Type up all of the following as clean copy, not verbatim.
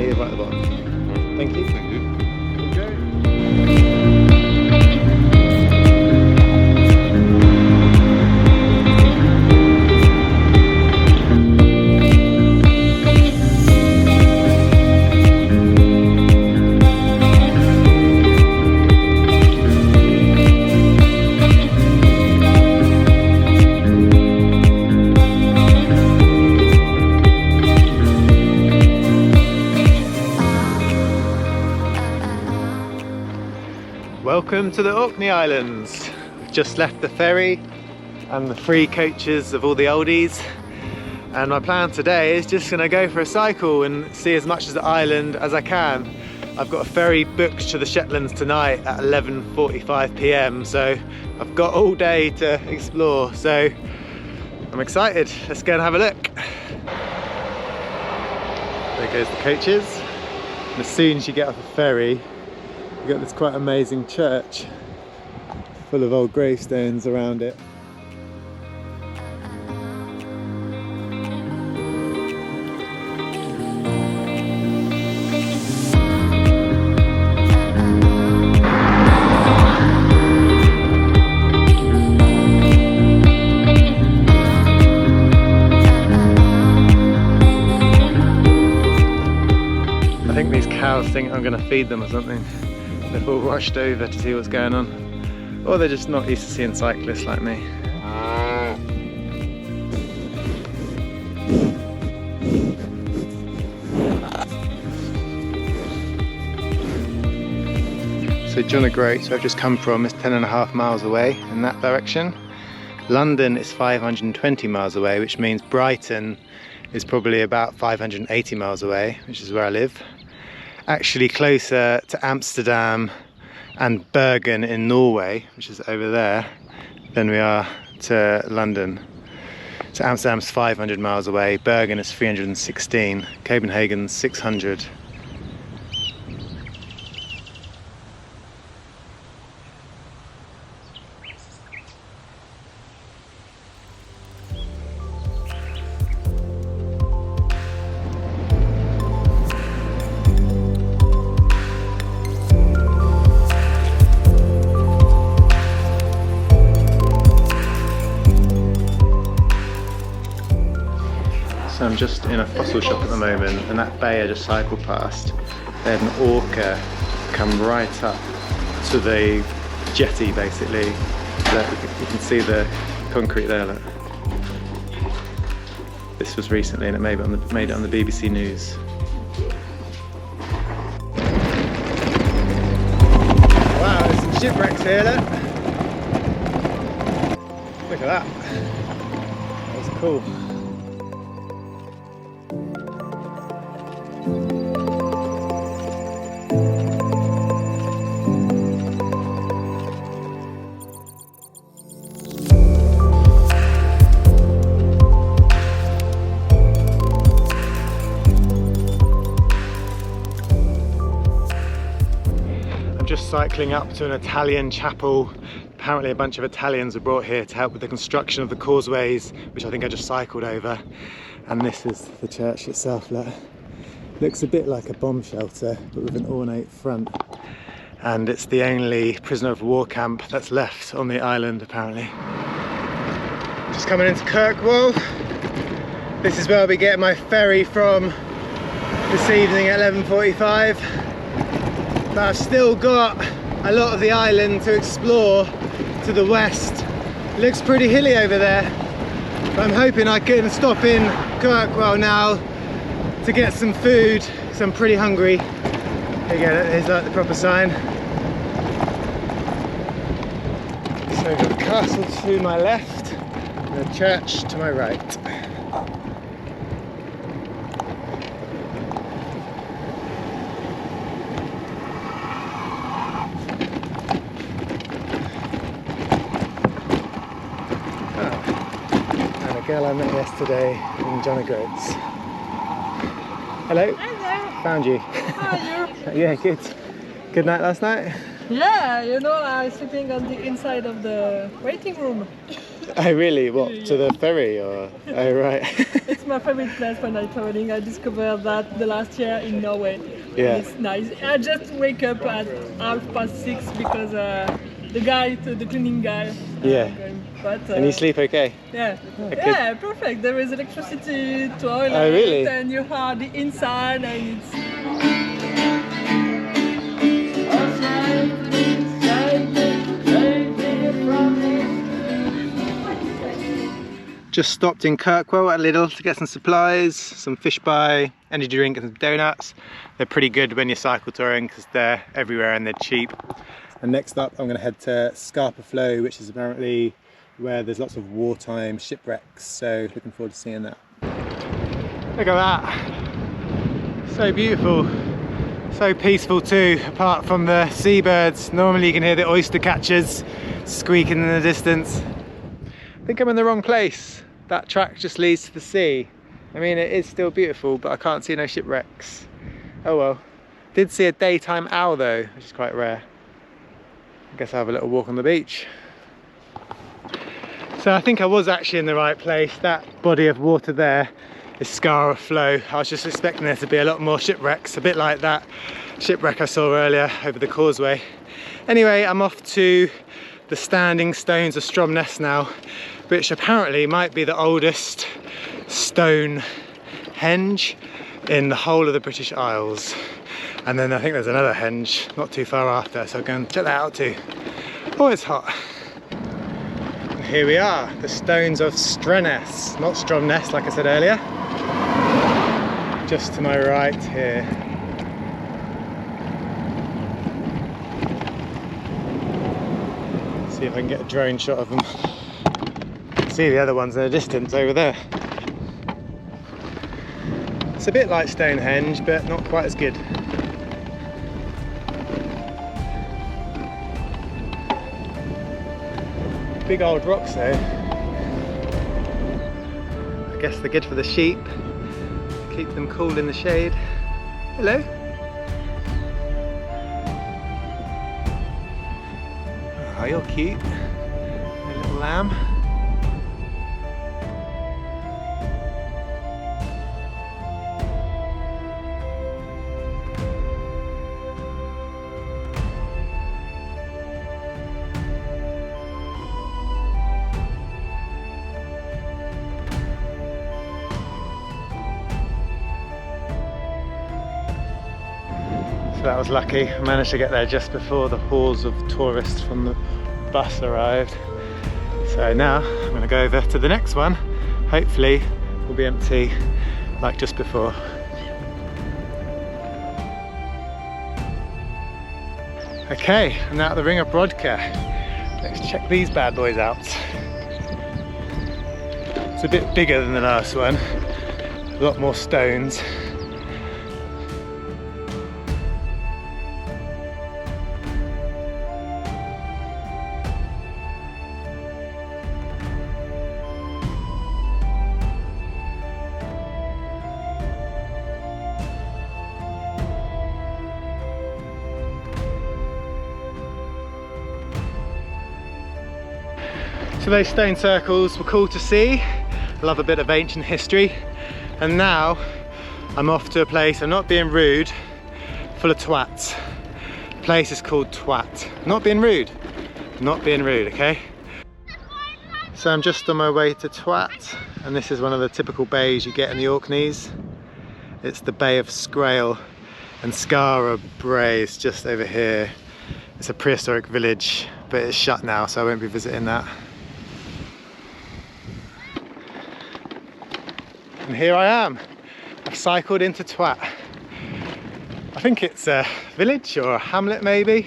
Right at the bottom. Thank you. Thank you. Okay. Welcome to the Orkney Islands. We've just left the ferry and the free coaches of all the oldies, and my plan today is just going to go for a cycle and see as much of the island as I can. I've got a ferry booked to the Shetlands tonight at 11:45 p.m, so I've got all day to explore, so I'm excited. Let's go and have a look. There goes the coaches, and as soon as you get off the ferry you've got this quite amazing church full of old gravestones around it. I think these cows think I'm going to feed them or something. They've all rushed over to see what's going on. Or they're just not used to seeing cyclists like me. So John O'Groats, where I've just come from, is 10.5 miles away in that direction. London is 520 miles away, which means Brighton is probably about 580 miles away, which is where I live. Actually closer to Amsterdam and Bergen in Norway, which is over there, than we are to London. So Amsterdam's 500 miles away, Bergen is 316, Copenhagen's 600. So I'm just in a fossil shop at the moment, and that bay I just cycled past, they had an orca come right up to the jetty basically. You can see the concrete there, look. This was recently and it made it on the BBC News. Wow, there's some shipwrecks here, look. Look at that. That was cool. Just cycling up to an Italian chapel. Apparently a bunch of Italians were brought here to help with the construction of the causeways, which I think I just cycled over. And this is the church itself. Look. Looks a bit like a bomb shelter, but with an ornate front. And it's the only prisoner of war camp that's left on the island, apparently. Just coming into Kirkwall. This is where I'll be getting my ferry from this evening at 11:45. But I've still got a lot of the island to explore to the west. It looks pretty hilly over there, but I'm hoping I can stop in Kirkwall now to get some food because I'm pretty hungry. There you go, there's like the proper sign. So we've got the castle to my left and the church to my right. girl I met yesterday in John O'Groats. Hello. Hello. Found you. How are you? Yeah, good. Good night last night? Yeah, you know, I was sleeping on the inside of the waiting room. Oh really? What, Yeah. to the ferry or? Oh right. It's my favorite place when I'm traveling. I discovered that the last year in Norway. Yeah. It's nice. I just wake up at 6:30 because the cleaning guy. Yeah. But, And you sleep okay? Yeah. Okay. Yeah, perfect. There is electricity, toilet, Oh, really? and you have the inside, and it's. Just stopped in Kirkwall a little to get some supplies, some fish pie, energy drink and some donuts. They're pretty good when you're cycle touring because they're everywhere and they're cheap. And next up I'm going to head to Scarpa Flow, which is apparently where there's lots of wartime shipwrecks, so looking forward to seeing that. Look at that, so beautiful, so peaceful too, apart from the seabirds. Normally you can hear the oyster catchers squeaking in the distance. I think I'm in the wrong place. That track just leads to the sea. I mean, it is still beautiful, but I can't see no shipwrecks. Oh well. Did see a daytime owl though, which is quite rare. I guess I'll have a little walk on the beach. So I think I was actually in the right place. That body of water there is Scarpa Flow. I was just expecting there to be a lot more shipwrecks, a bit like that shipwreck I saw earlier over the causeway. Anyway, I'm off to the standing stones of Stromness now, which apparently might be the oldest stone henge in the whole of the British Isles. And then I think there's another henge not too far after, so I'll go and check that out too. Oh, it's hot. And here we are, the stones of Stromness, not Stromness like I said earlier. Just to my right here. See if I can get a drone shot of them. See the other ones in the distance over there. It's a bit like Stonehenge, but not quite as good. Big old rocks though. I guess they're good for the sheep. Keep them cool in the shade. Hello. Oh, you're cute. A little lamb. So that was lucky. I managed to get there just before the hordes of tourists from the bus arrived. So now I'm going to go over to the next one. Hopefully will be empty like just before. Okay, I'm now at the Ring of Brodka. Let's check these bad boys out. It's a bit bigger than the last one. A lot more stones. So those stone circles were cool to see. I love a bit of ancient history. And now I'm off to a place, I'm not being rude, full of twats. The place is called Twat. Not being rude, okay? So I'm just on my way to Twat, and this is one of the typical bays you get in the Orkneys. It's the Bay of Scrail, and Skara Brae is just over here. It's a prehistoric village, but it's shut now, so I won't be visiting that. And here I am. I've cycled into Twat. I think it's a village or a hamlet maybe.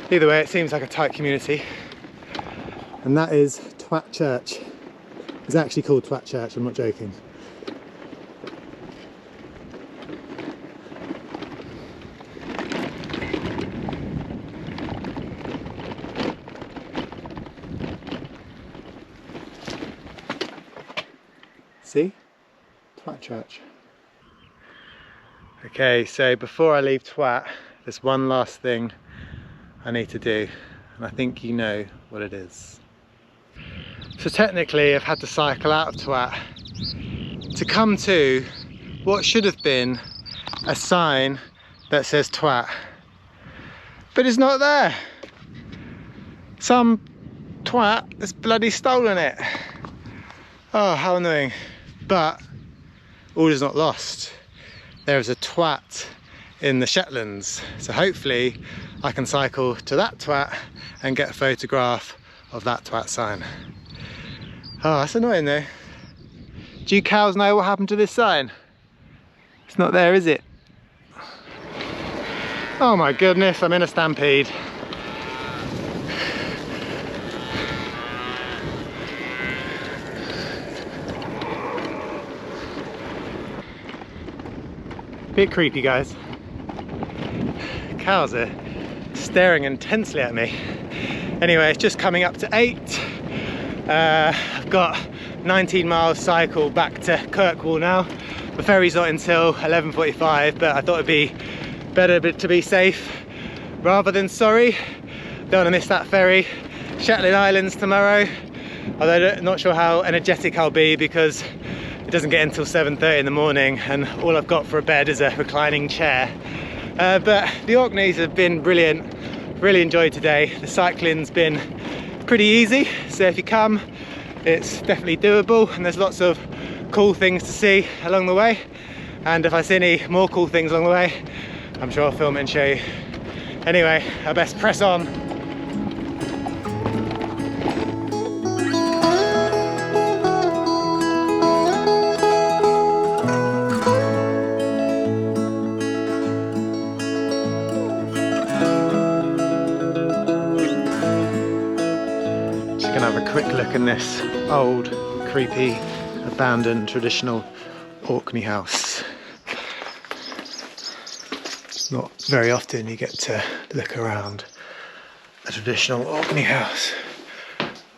Either way, it seems like a tight community. And that is Twat Church. It's actually called Twat Church, I'm not joking. See? Twat church. Okay, so before I leave Twat, there's one last thing I need to do, and I think you know what it is. So technically I've had to cycle out of Twat to come to what should have been a sign that says Twat, but it's not there. Some twat has bloody stolen it. Oh, how annoying. But all is not lost. There is a Twat in the Shetlands, so hopefully I can cycle to that Twat and get a photograph of that Twat sign. Oh, that's annoying though. Do you cows know what happened to this sign? It's not there, is it? Oh my goodness, I'm in a stampede. Bit creepy, guys. Cows are staring intensely at me. Anyway, it's just coming up to 8. I've got 19 miles cycle back to Kirkwall now. The ferry's not until 11:45, but I thought it'd be better to be safe rather than sorry. Don't want to miss that ferry. Shetland Islands tomorrow, although I'm not sure how energetic I'll be because it doesn't get until 7:30 in the morning and all I've got for a bed is a reclining chair. But the Orkneys have been brilliant. Really enjoyed today. The cycling's been pretty easy, so if you come, it's definitely doable and there's lots of cool things to see along the way. And if I see any more cool things along the way, I'm sure I'll film it and show you. Anyway, I best press on. Have a quick look in this old, creepy, abandoned, traditional Orkney house. Not very often you get to look around a traditional Orkney house.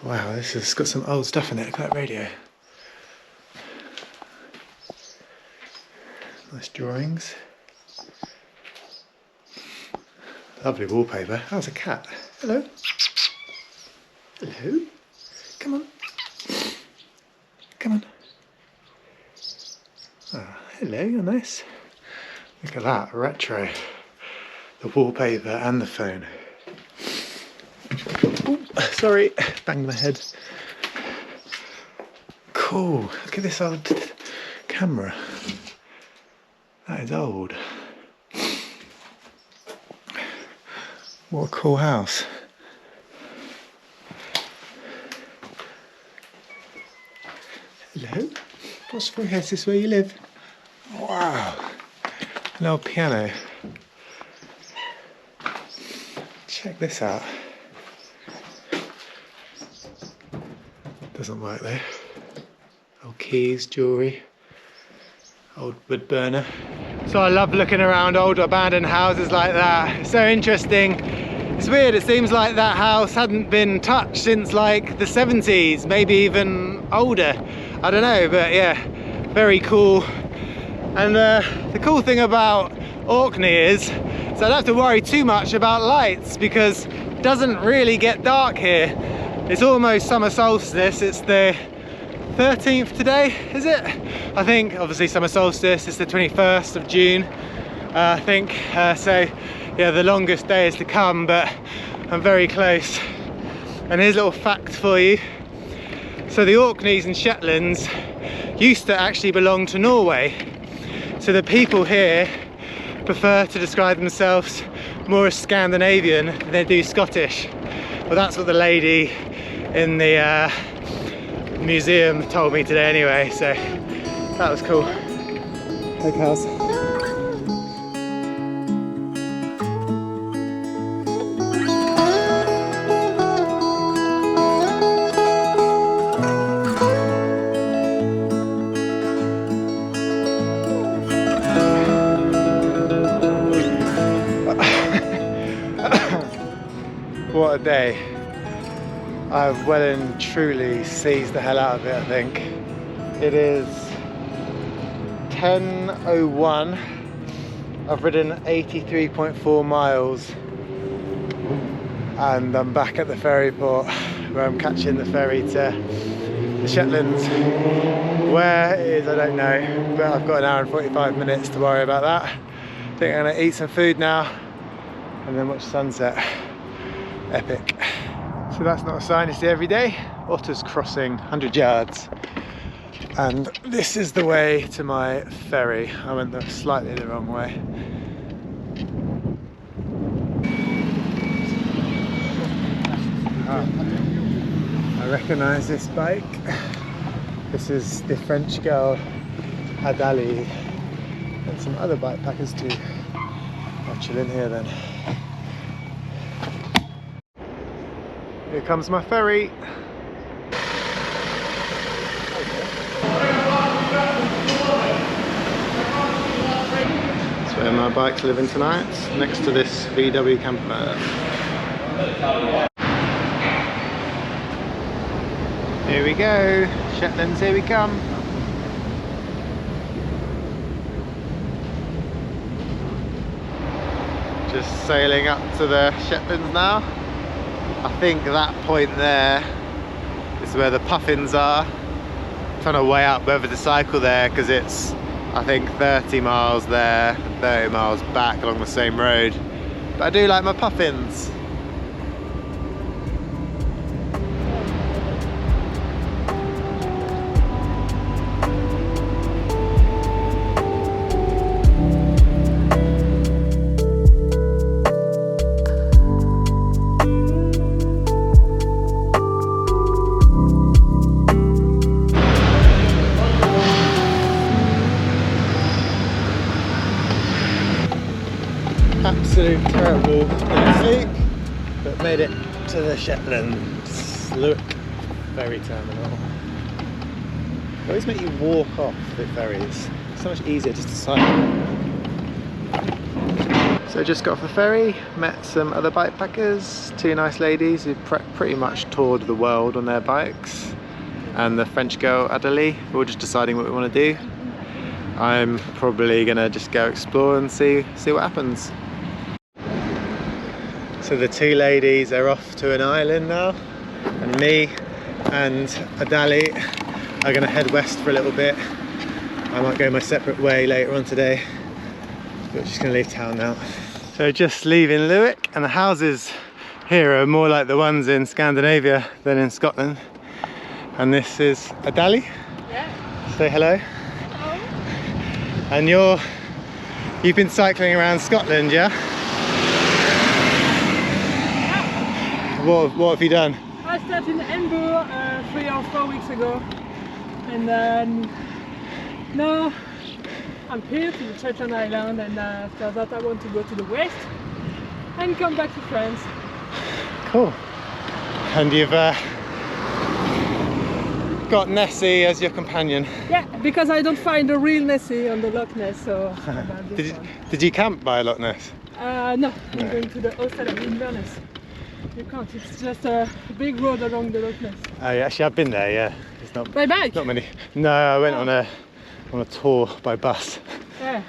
Wow, this has got some old stuff in it. Look at that radio. Nice drawings. Lovely wallpaper. Oh, there's a cat. Hello. Hello. Come on. Come on. Oh, hello, you're nice. Look at that, retro. The wallpaper and the phone. Ooh, sorry, banged my head. Cool, look at this old camera. That is old. What a cool house. Hello, possible is this where you live? Wow, an old piano. Check this out. Doesn't work though. Old keys, jewellery, old wood burner. So I love looking around old abandoned houses like that. It's so interesting. It's weird, it seems like that house hadn't been touched since like the 70s, maybe even older. I don't know, but yeah, very cool. And the cool thing about Orkney is, so I don't have to worry too much about lights because it doesn't really get dark here. It's almost summer solstice. It's the 13th today, is it? I think, obviously summer solstice is the 21st of June, I think. So yeah, the longest day is to come, but I'm very close. And here's a little fact for you. So the Orkneys and Shetlands used to actually belong to Norway. So the people here prefer to describe themselves more as Scandinavian than they do Scottish. Well, that's what the lady in the museum told me today anyway, so that was cool. Hey cows. What a day. I've well and truly seized the hell out of it, I think. It is 10:01. I've ridden 83.4 miles and I'm back at the ferry port where I'm catching the ferry to the Shetlands. Where it is, I don't know, but I've got an hour and 45 minutes to worry about that. I think I'm gonna eat some food now and then watch sunset. Epic. So that's not a sign you see every day. Otters crossing 100 yards. And this is the way to my ferry. I went slightly the wrong way. I recognise this bike. This is the French girl Adali and some other bikepackers too. I'll chill in here then. Here comes my ferry. That's where my bike's living tonight, next to this VW camper. Here we go, Shetlands, here we come. Just sailing up to the Shetlands now. I think that point there is where the puffins are. I'm trying to weigh up whether to cycle there because it's, I think, 30 miles there, 30 miles back along the same road. But I do like my puffins. Absolute terrible sleep, but made it to the Shetlands ferry terminal. They always make you walk off the ferries. It's so much easier just to cycle. So just got off the ferry, met some other bikepackers, two nice ladies who pretty much toured the world on their bikes, and the French girl Adelie. We're just deciding what we want to do. I'm probably gonna just go explore and see what happens. So the two ladies are off to an island now, and me and Adali are going to head west for a little bit. I might go my separate way later on today, but we're just going to leave town now. So just leaving Louwick, and the houses here are more like the ones in Scandinavia than in Scotland. And this is Adali. Yeah. Say hello. Hello. And you've been cycling around Scotland, yeah? What have you done? I started in Edinburgh 3 or 4 weeks ago, and then now I'm here to the Shetland Island, and after that I want to go to the west and come back to France. Cool. And you've got Nessie as your companion? Yeah, because I don't find the real Nessie on the Loch Ness, so did you camp by Loch Ness? No, I'm going to the hostel in Inverness. You can't, it's just a big road along the Loch Ness. Oh yeah, actually I've been there, yeah. It's not by bike? Not many. No, I went on a tour by bus. Yeah.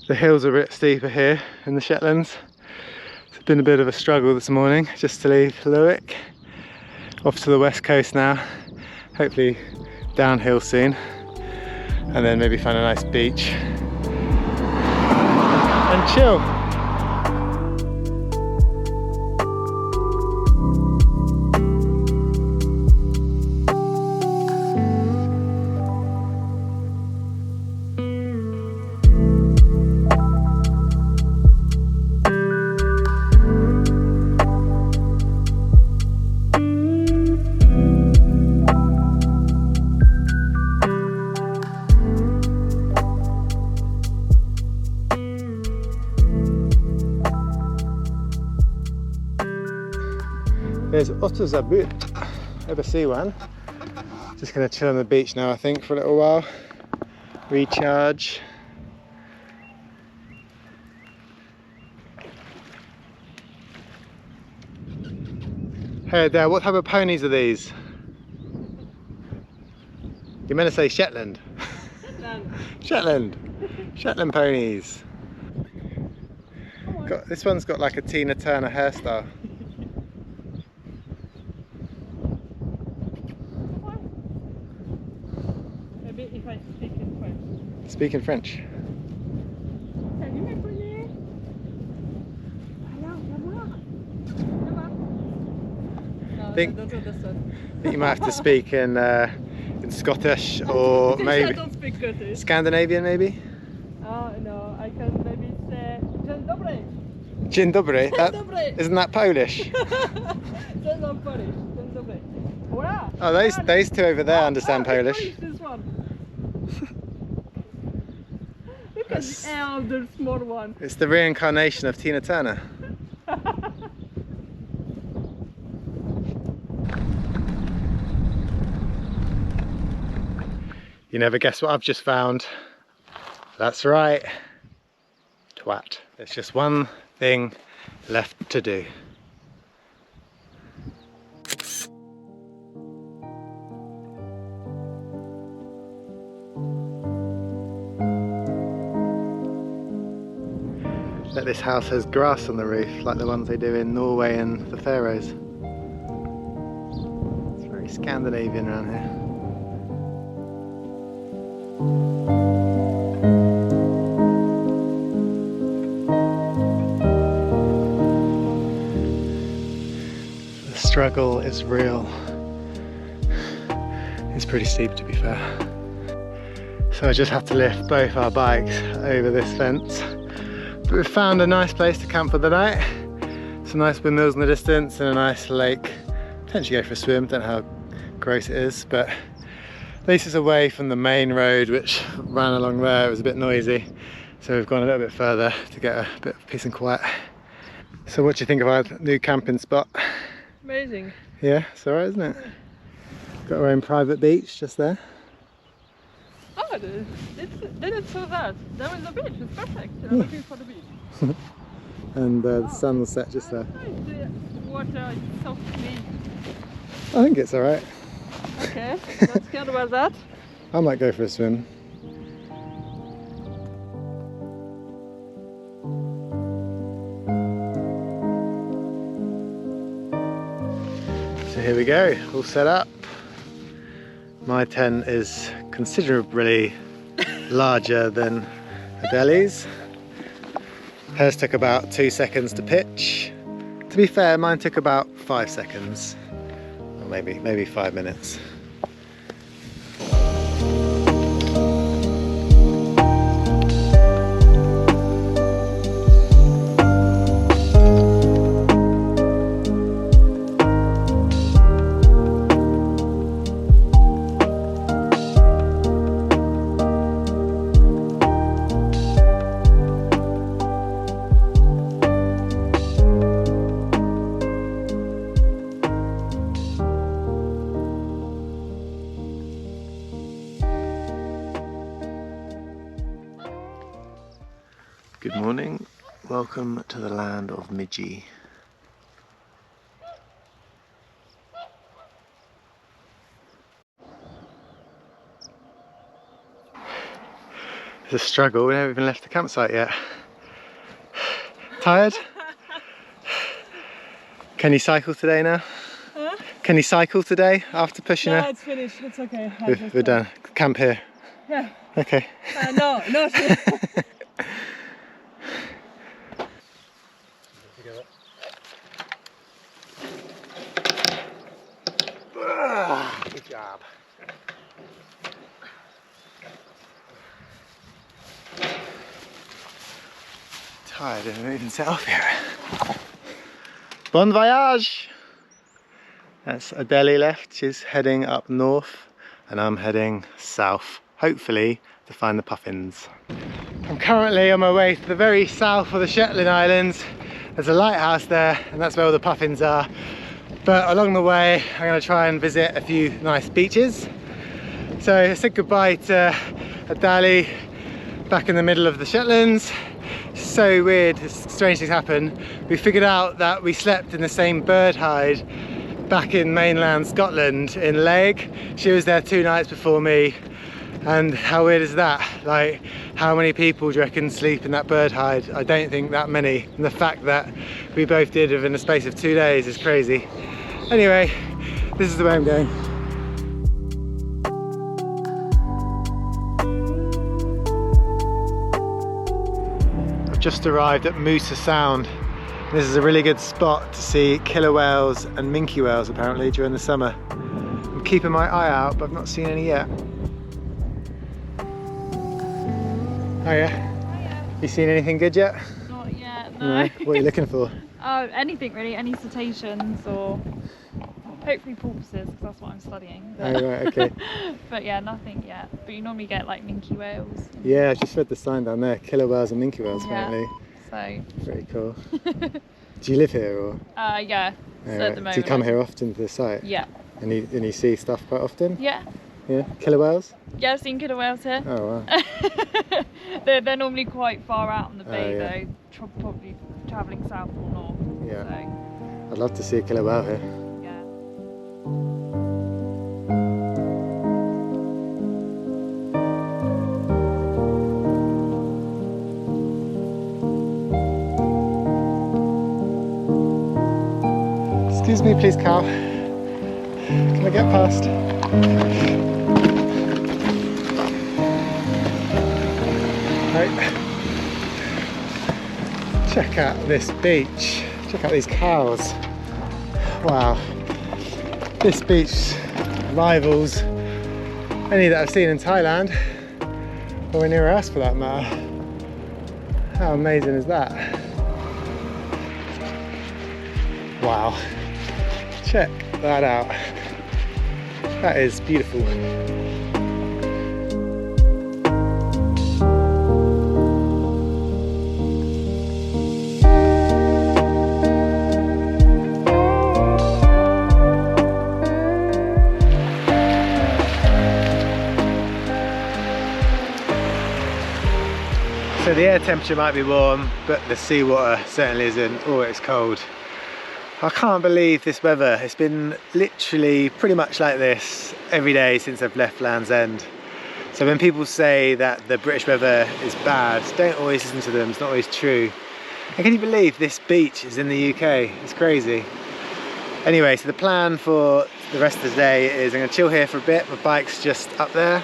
The hills are a bit steeper here in the Shetlands. It's been a bit of a struggle this morning just to leave Louwick. Off to the west coast now. Hopefully downhill soon. And then maybe find a nice beach and chill. There's otters about. Ever see one? Just gonna chill on the beach now, I think, for a little while. Recharge. Hey Adele, what type of ponies are these? You're meant to say Shetland. Shetland. Shetland ponies. This one's got like a Tina Turner hairstyle. Maybe if I speak in French. Speak in French. Salut mes poneys. Alors, viens voir. Viens voir. No, Think- I don't understand. I think you might have to speak in Scottish or I maybe don't speak Scottish. Scandinavian maybe? Oh no, I can maybe say Dzień dobry. Dzień dobry. Dzień dobry. Isn't that Polish? That's not Polish. Dzień dobry. Hola. Oh, those two over there understand it's Polish. This one. Look at the hair of the small one. It's the reincarnation of Tina Turner. You never guess what I've just found. That's right. Twat. There's just one thing left to do. That this house has grass on the roof, like the ones they do in Norway and the Faroes. It's very Scandinavian around here. The struggle is real. It's pretty steep, to be fair. So I just have to lift both our bikes over this fence. But we've found a nice place to camp for the night. Some nice windmills in the distance and a nice lake. Potentially go for a swim, don't know how gross it is, but at least it's away from the main road which ran along there. It was a bit noisy, so we've gone a little bit further to get a bit of peace and quiet. So what do you think of our new camping spot? Amazing. Yeah, it's alright, isn't it? Got our own private beach just there. Oh, didn't saw that. There was a beach. It's perfect. I'm looking for the beach. And the sun will set just there. The water is so clean. I think it's alright. Okay, not scared about that. I might go for a swim. So here we go, all set up. My tent is considerably larger than Adele's. Hers took about 2 seconds to pitch. To be fair, mine took about 5 seconds. Or maybe 5 minutes. Good morning, welcome to the land of Midgey. It's a struggle, we haven't even left the campsite yet. Tired? Can you cycle today now? Huh? Can you cycle today after pushing No, her? it's finished. It's okay. We're done. Camp here. Yeah. Okay. No. Good job. Tired, I haven't even set off yet. Bon voyage! That's Adele left, she's heading up north and I'm heading south, hopefully to find the puffins. I'm currently on my way to the very south of the Shetland Islands. There's a lighthouse there and that's where all the puffins are. But along the way I'm going to try and visit a few nice beaches. So I said goodbye to Adele back in the middle of the Shetlands. So weird, strange things happen. We figured out that we slept in the same bird hide back in mainland Scotland in Lake. She was there 2 nights before me. And how weird is that? Like, how many people do you reckon sleep in that bird hide? I don't think that many. And the fact that we both did within the space of 2 days is crazy. Anyway, this is the way I'm going. I've just arrived at Moosa Sound. This is a really good spot to see killer whales and minke whales apparently during the summer. I'm keeping my eye out, but I've not seen any yet. Oh yeah? Hiya. You seen anything good yet? Not yet, no. What are you looking for? Anything really, any cetaceans or hopefully porpoises, because that's what I'm studying. But, Oh right, okay. but yeah, nothing yet. But you normally get like minke whales. Yeah, I just read the sign down there, killer whales and minke whales apparently. So. Very cool. Do you live here or? Yeah. So at the moment. Do you come here often to the site? Yeah. And you see stuff quite often? Yeah. Yeah, killer whales? Yeah, I've seen killer whales here. Oh wow. they're normally quite far out on the bay yeah. though, probably travelling south or north. Yeah. So, I'd love to see a killer whale here. yeah. Excuse me please, cow. Can I get past? Right. Check out this beach. Check out these cows. Wow. This beach rivals any that I've seen in Thailand or anywhere else for that matter. How amazing is that? Wow. Check that out. That is beautiful. So the air temperature might be warm, but the seawater certainly isn't. Oh, it's cold. I can't believe this weather. It's been literally pretty much like this every day since I've left Land's End. So when people say that the British weather is bad, don't always listen to them, it's not always true. And can you believe this beach is in the UK? It's crazy. Anyway, so the plan for the rest of the day is I'm gonna chill here for a bit, my bike's just up there,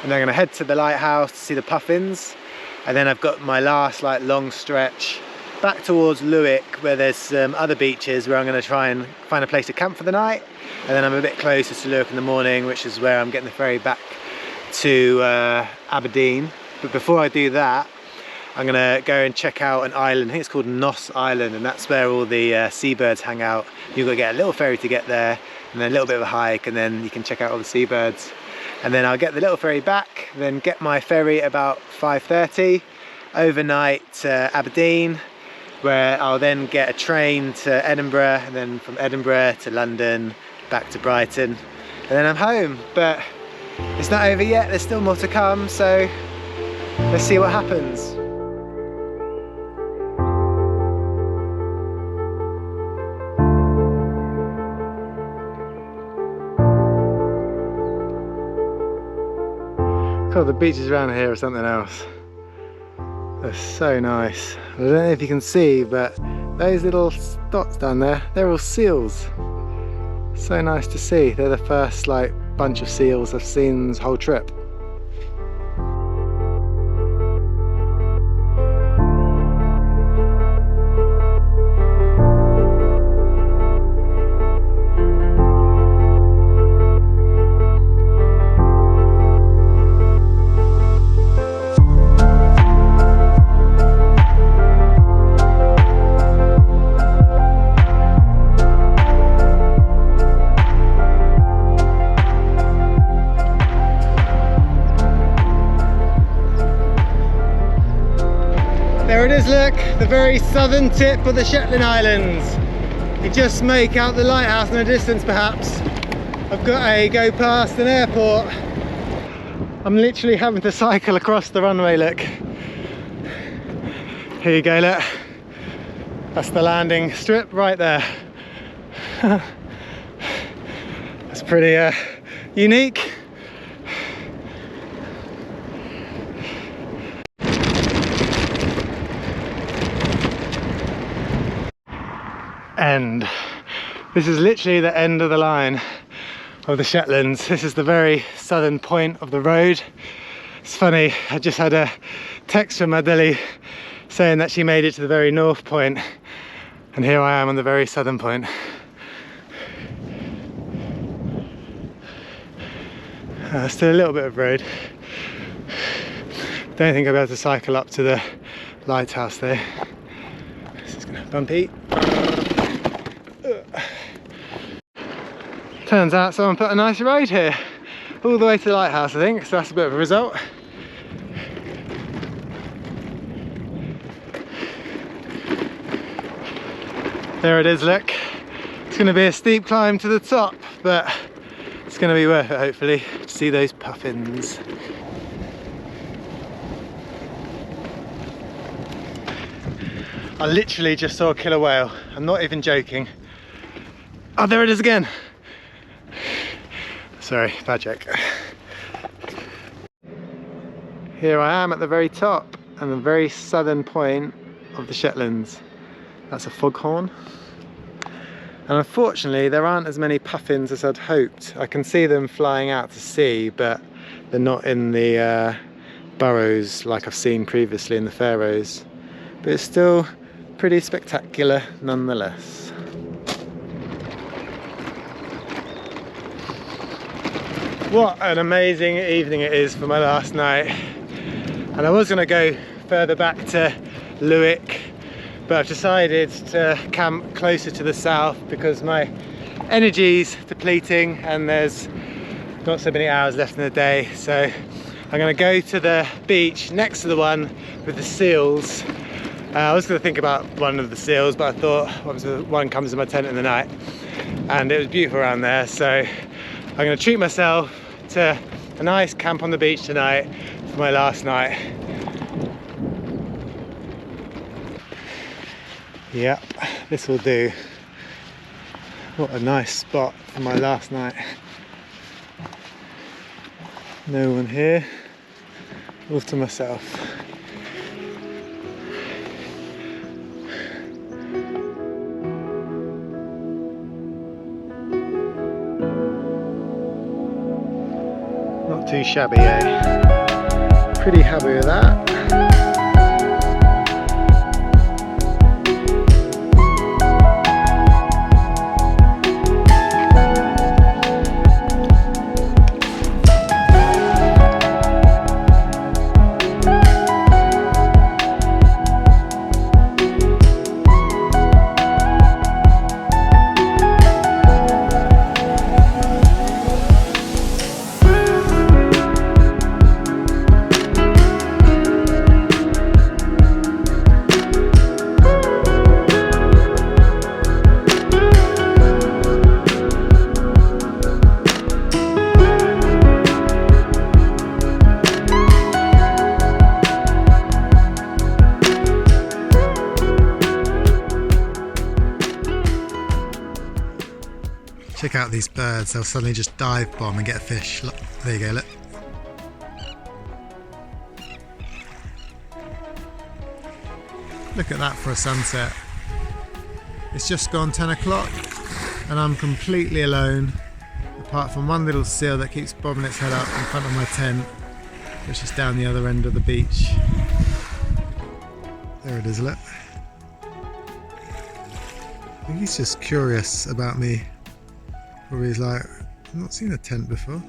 and then I'm gonna head to the lighthouse to see the puffins, and then I've got my last like long stretch back towards Lewick, where there's some other beaches where I'm going to try and find a place to camp for the night, and then I'm a bit closer to Lewick in the morning, which is where I'm getting the ferry back to Aberdeen. But before I do that, I'm going to go and check out an island. I think it's called Nos Island, and that's where all the seabirds hang out. You've got to get a little ferry to get there, and then a little bit of a hike, and then you can check out all the seabirds. And then I'll get the little ferry back, then get my ferry about 5:30 overnight to Aberdeen, where I'll then get a train to Edinburgh, and then from Edinburgh to London, back to Brighton, and then I'm home. But it's not over yet, there's still more to come, so let's see what happens. God, the beaches around here are something else. They're so nice. I don't know if you can see, but those little dots down there, they're all seals. So nice to see. They're the first like bunch of seals I've seen this whole trip. There it is, look, the very southern tip of the Shetland Islands. You just make out the lighthouse in the distance perhaps. I've got to go past an airport. I'm literally having to cycle across the runway, look. Here you go, look. That's the landing strip right there. pretty unique. End. This is literally the end of the line of the Shetlands. This is the very southern point of the road. It's funny, I just had a text from Adeli saying that she made it to the very north point, and here I am on the very southern point. Still a little bit of road. Don't think I'll be able to cycle up to the lighthouse there. This is gonna bumpy. Turns out someone put a nice road here, all the way to the lighthouse I think, so that's a bit of a result. There it is, look. It's going to be a steep climb to the top, but it's going to be worth it hopefully to see those puffins. I literally just saw a killer whale, I'm not even joking. Oh, there it is again. Sorry, bad joke. Here I am at the very top and the very southern point of the Shetlands. That's a foghorn. And unfortunately there aren't as many puffins as I'd hoped. I can see them flying out to sea, but they're not in the burrows like I've seen previously in the Faroes. But it's still pretty spectacular nonetheless. What an amazing evening it is for my last night. And I was going to go further back to Lewick, but I've decided to camp closer to the south because my energy's depleting and there's not so many hours left in the day. So I'm going to go to the beach next to the one with the seals. I was going to think about one of the seals, but I thought one comes in my tent in the night and it was beautiful around there. So I'm going to treat myself to a nice camp on the beach tonight for my last night. Yep, this will do. What a nice spot for my last night. No one here, all to myself. Not too shabby, eh? Pretty happy with that. Check out these birds, they'll suddenly just dive bomb and get a fish. Look, there you go, look. Look at that for a sunset. It's just gone 10 o'clock and I'm completely alone, apart from one little seal that keeps bobbing its head up in front of my tent, which is down the other end of the beach. There it is, look. I think he's just curious about me. Probably he's like, I've not seen a tent before.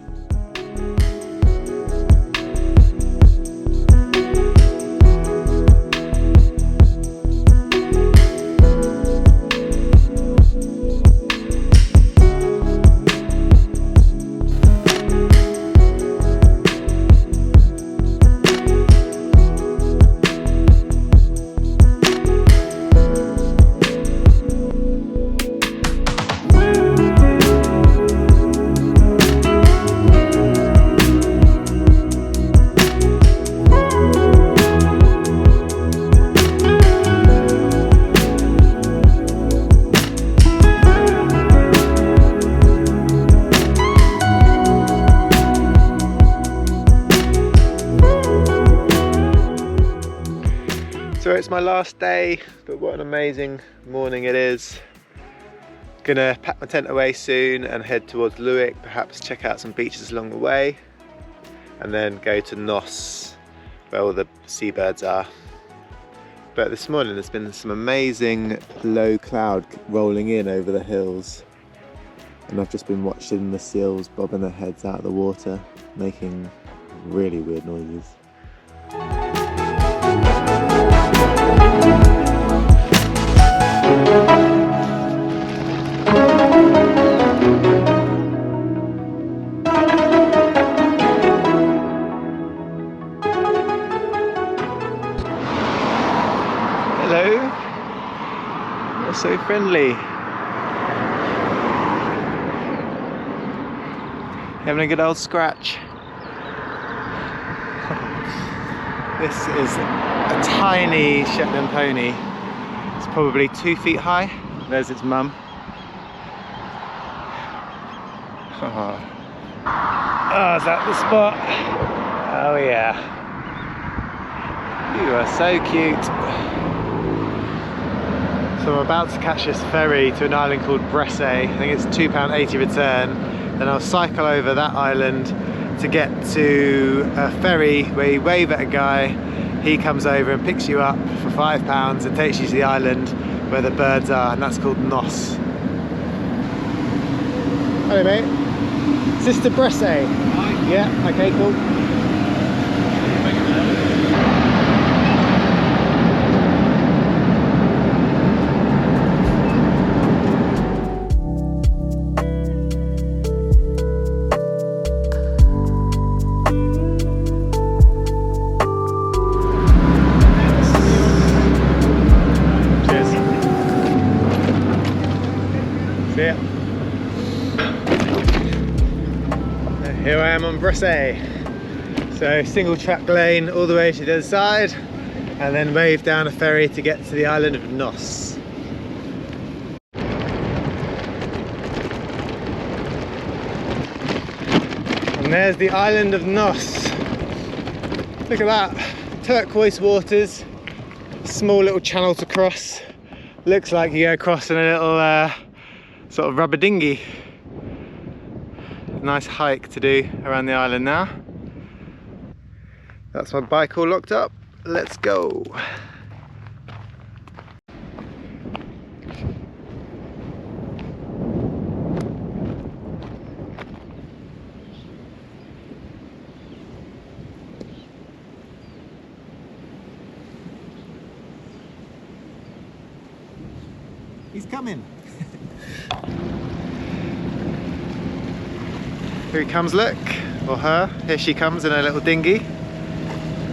So it's my last day, but what an amazing morning it is. Gonna pack my tent away soon and head towards Lewick, perhaps check out some beaches along the way, and then go to Nos, where all the seabirds are. But this morning there's been some amazing low cloud rolling in over the hills, and I've just been watching the seals bobbing their heads out of the water, making really weird noises. Hello, you're so friendly. Having a good old scratch. This is a tiny Shetland pony. It's probably 2 feet high. There's its mum. Oh, is that the spot? Oh yeah. You are so cute. So I'm about to catch this ferry to an island called Bressay. I think it's £2.80 return. Then I'll cycle over that island to get to a ferry where you wave at a guy, he comes over and picks you up for £5 and takes you to the island where the birds are, and that's called Nos. Hello mate. Is this to Bressay? Hi. Yeah, okay, cool. Here I am on Bressay. So single track lane all the way to the other side, and then wave down a ferry to get to the island of Nos. And there's the island of Nos. Look at that, turquoise waters, small little channel to cross. Looks like you go across in a little sort of rubber dinghy. Nice hike to do around the island now. That's my bike all locked up. Let's go. He's coming. Here he comes, look, or her. Here she comes in her little dinghy.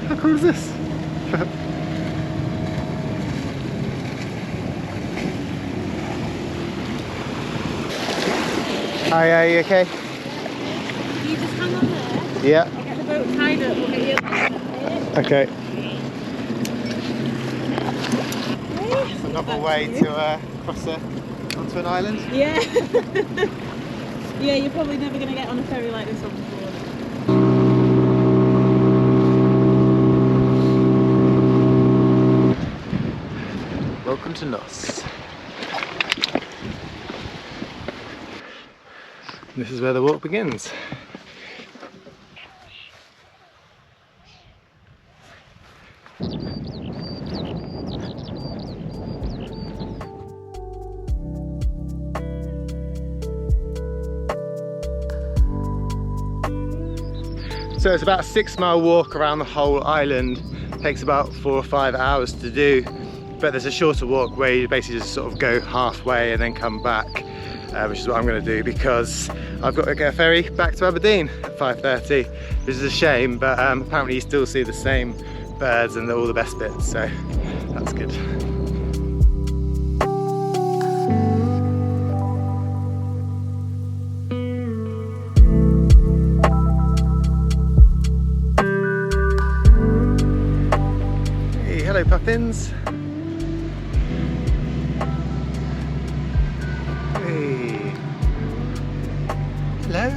How cool is this? Hi, are you okay? You just hang on there. Yeah. I'll get the boat tied up, we'll get you up. Okay. It's another way to cross onto an island. Yeah. Yeah, you're probably never going to get on a ferry like this one before. Welcome to Nos. This is where the walk begins. So it's about a 6-mile walk around the whole island. Takes about 4 or 5 hours to do, but there's a shorter walk where you basically just sort of go halfway and then come back, which is what I'm going to do because I've got to get a ferry back to Aberdeen at 5:30, which is a shame, but apparently you still see the same birds and all the best bits, so that's good. Hello puffins. Hey. Hello.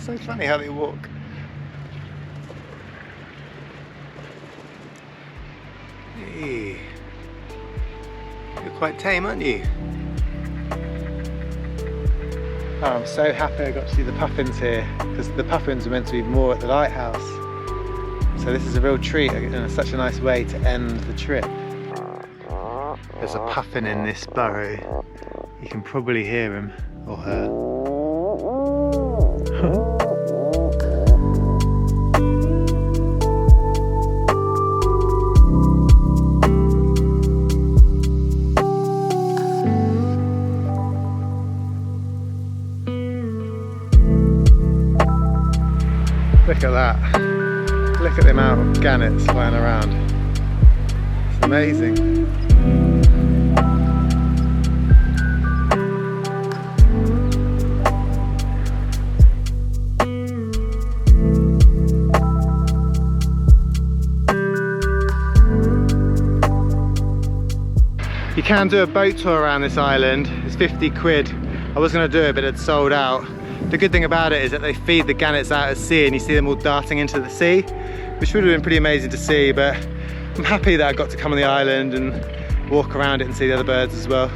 So funny how they walk. Hey. You're quite tame, aren't you? Oh, I'm so happy I got to see the puffins here, because the puffins are meant to be more at the lighthouse. So this is a real treat, and such a nice way to end the trip. There's a puffin in this burrow. You can probably hear him or her. Look at that. Look at the amount of gannets flying around. It's amazing. You can do a boat tour around this island. It's 50 quid. I was going to do it, but it's sold out. The good thing about it is that they feed the gannets out at sea and you see them all darting into the sea, which would have been pretty amazing to see, but I'm happy that I got to come on the island and walk around it and see the other birds as well.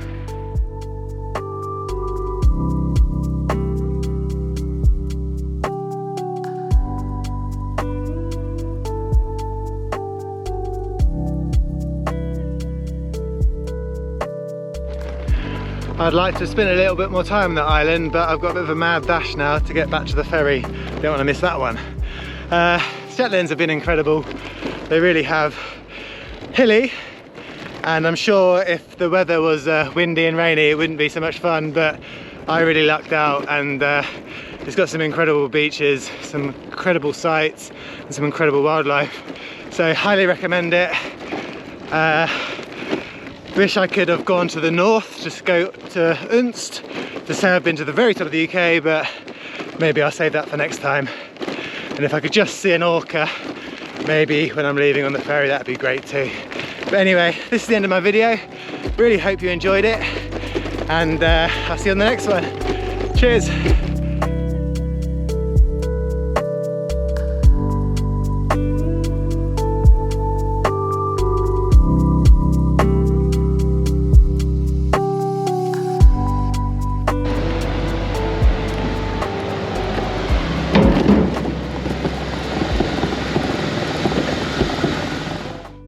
I'd like to spend a little bit more time on that island, but I've got a bit of a mad dash now to get back to the ferry. Don't want to miss that one. Shetlands have been incredible. They really have. Hilly, and I'm sure if the weather was windy and rainy it wouldn't be so much fun, but I really lucked out, and it's got some incredible beaches, some incredible sights and some incredible wildlife, so highly recommend it. Wish I could have gone to the north, just go to Unst to say I've been to the very top of the UK, but maybe I'll save that for next time. And if I could just see an orca, maybe when I'm leaving on the ferry, that'd be great too. But anyway, this is the end of my video. Really hope you enjoyed it, and I'll see you on the next one. Cheers.